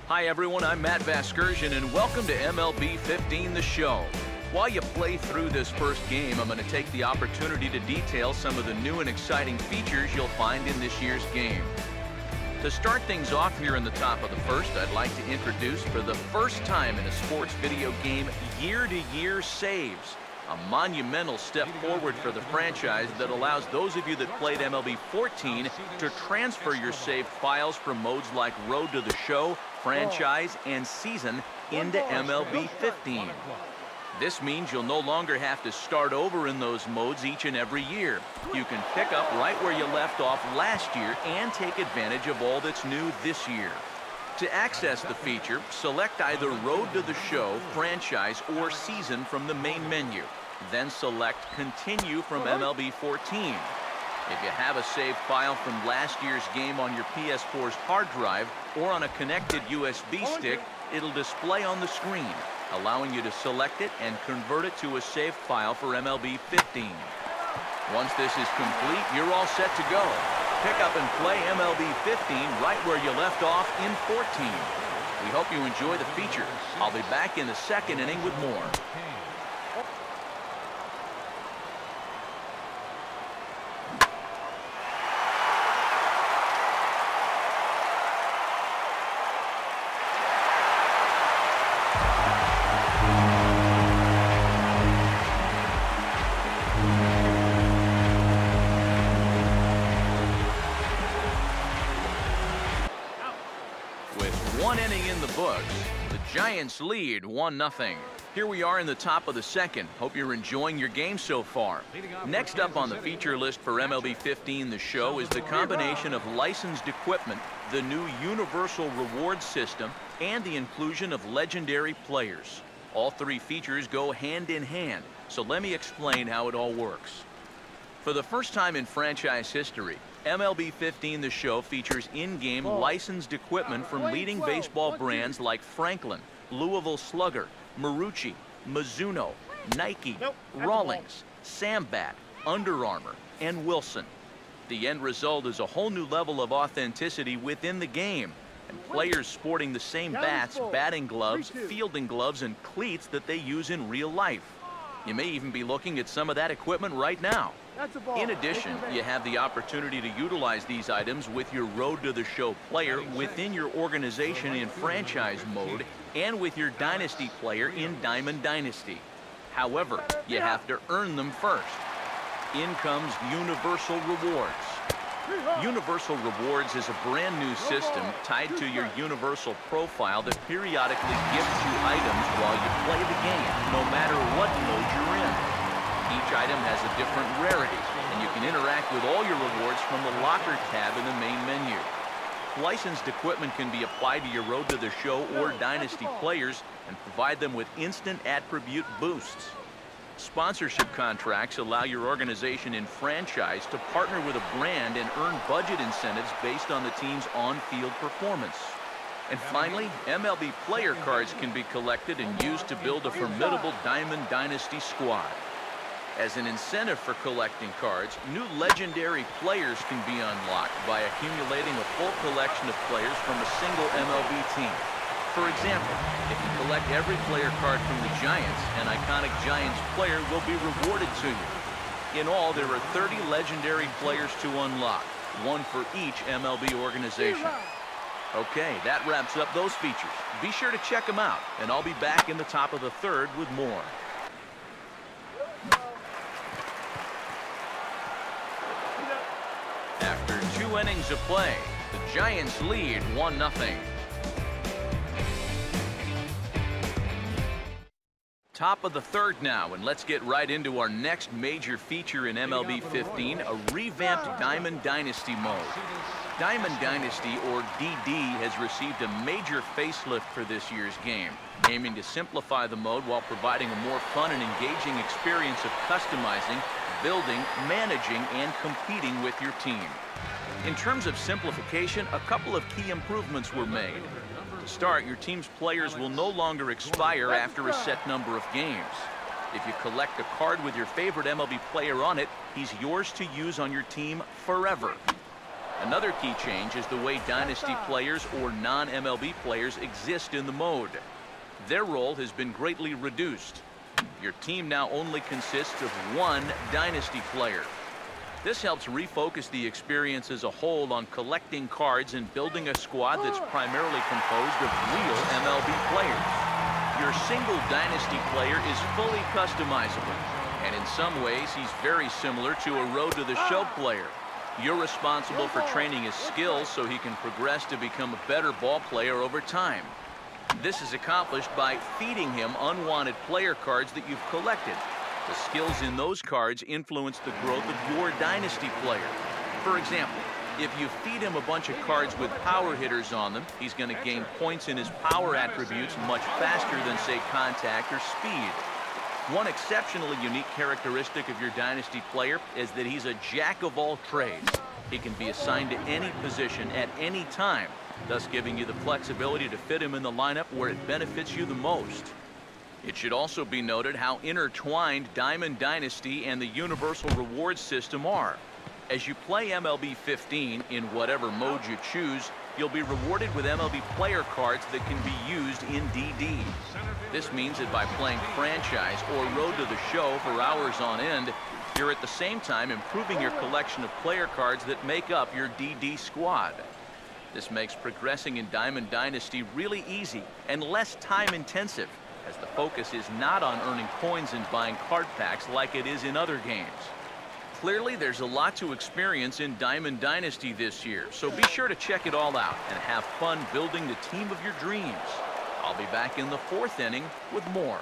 Hi everyone, I'm Matt Vasgersian and welcome to MLB 15 The Show. While you play through this first game, I'm going to take the opportunity to detail some of the new and exciting features you'll find in this year's game. To start things off here in the top of the first, I'd like to introduce for the first time in a sports video game, year-to-year saves. A monumental step forward for the franchise that allows those of you that played MLB 14 to transfer your saved files from modes like Road to the Show, Franchise, and Season into MLB 15. This means you'll no longer have to start over in those modes each and every year. You can pick up right where you left off last year and take advantage of all that's new this year. To access the feature, select either Road to the Show, Franchise, or Season from the main menu. Then select Continue from MLB 14. If you have a saved file from last year's game on your PS4's hard drive or on a connected USB stick, it'll display on the screen, allowing you to select it and convert it to a saved file for MLB 15. Once this is complete, you're all set to go. Pick up and play MLB 15 right where you left off in 14. We hope you enjoy the feature. I'll be back in the second inning with more. One inning in the books. The Giants lead 1-0. Here we are in the top of the second. Hope you're enjoying your game so far. Next up on the feature list for MLB 15 The Show is the combination of licensed equipment, the new universal reward system, and the inclusion of legendary players. All three features go hand in hand, so let me explain how it all works. For the first time in franchise history, MLB 15 The Show features in-game licensed equipment from leading baseball brands like Franklin, Louisville Slugger, Marucci, Mizuno, Nike, Rawlings, Sambat, Under Armour, and Wilson. The end result is a whole new level of authenticity within the game, and players sporting the same bats, batting gloves, fielding gloves, and cleats that they use in real life. You may even be looking at some of that equipment right now. In addition, you have the opportunity to utilize these items with your Road to the Show player within your organization in franchise mode and with your Dynasty player in Diamond Dynasty. However, you have to earn them first. In comes Universal Rewards. Universal Rewards is a brand new system tied to your Universal profile that periodically gifts you items while you play the game, no matter what mode you're in. Each item has a different rarity, and you can interact with all your rewards from the Locker tab in the main menu. Licensed equipment can be applied to your Road to the Show or Dynasty players and provide them with instant attribute boosts. Sponsorship contracts allow your organization in franchise to partner with a brand and earn budget incentives based on the team's on-field performance. And finally, MLB player cards can be collected and used to build a formidable Diamond Dynasty squad. As an incentive for collecting cards, new legendary players can be unlocked by accumulating a full collection of players from a single MLB team. For example, if you collect every player card from the Giants, an iconic Giants player will be rewarded to you. In all, there are 30 legendary players to unlock, one for each MLB organization. Okay, that wraps up those features. Be sure to check them out, and I'll be back in the top of the third with more. After 2 innings of play, the Giants lead 1-0. Top of the third now, and let's get right into our next major feature in MLB 15, a revamped Diamond Dynasty mode. Diamond Dynasty, or DD, has received a major facelift for this year's game, aiming to simplify the mode while providing a more fun and engaging experience of customizing, building, managing, and competing with your team. In terms of simplification, a couple of key improvements were made. To start, your team's players will no longer expire after a set number of games. If you collect a card with your favorite MLB player on it, he's yours to use on your team forever. Another key change is the way Dynasty players or non-MLB players exist in the mode. Their role has been greatly reduced. Your team now only consists of one Dynasty player. This helps refocus the experience as a whole on collecting cards and building a squad that's primarily composed of real MLB players. Your single Dynasty player is fully customizable, and in some ways he's very similar to a Road to the Show player. You're responsible for training his skills so he can progress to become a better ball player over time. This is accomplished by feeding him unwanted player cards that you've collected. The skills in those cards influence the growth of your Dynasty player. For example, if you feed him a bunch of cards with power hitters on them, he's going to gain points in his power attributes much faster than, say, contact or speed. One exceptionally unique characteristic of your Dynasty player is that he's a jack of all trades. He can be assigned to any position at any time, thus giving you the flexibility to fit him in the lineup where it benefits you the most. It should also be noted how intertwined Diamond Dynasty and the Universal Rewards system are. As you play MLB 15 in whatever mode you choose, you'll be rewarded with MLB player cards that can be used in DD. This means that by playing Franchise or Road to the Show for hours on end, you're at the same time improving your collection of player cards that make up your DD squad. This makes progressing in Diamond Dynasty really easy and less time-intensive, as the focus is not on earning coins and buying card packs like it is in other games. Clearly, there's a lot to experience in Diamond Dynasty this year, so be sure to check it all out and have fun building the team of your dreams. I'll be back in the fourth inning with more.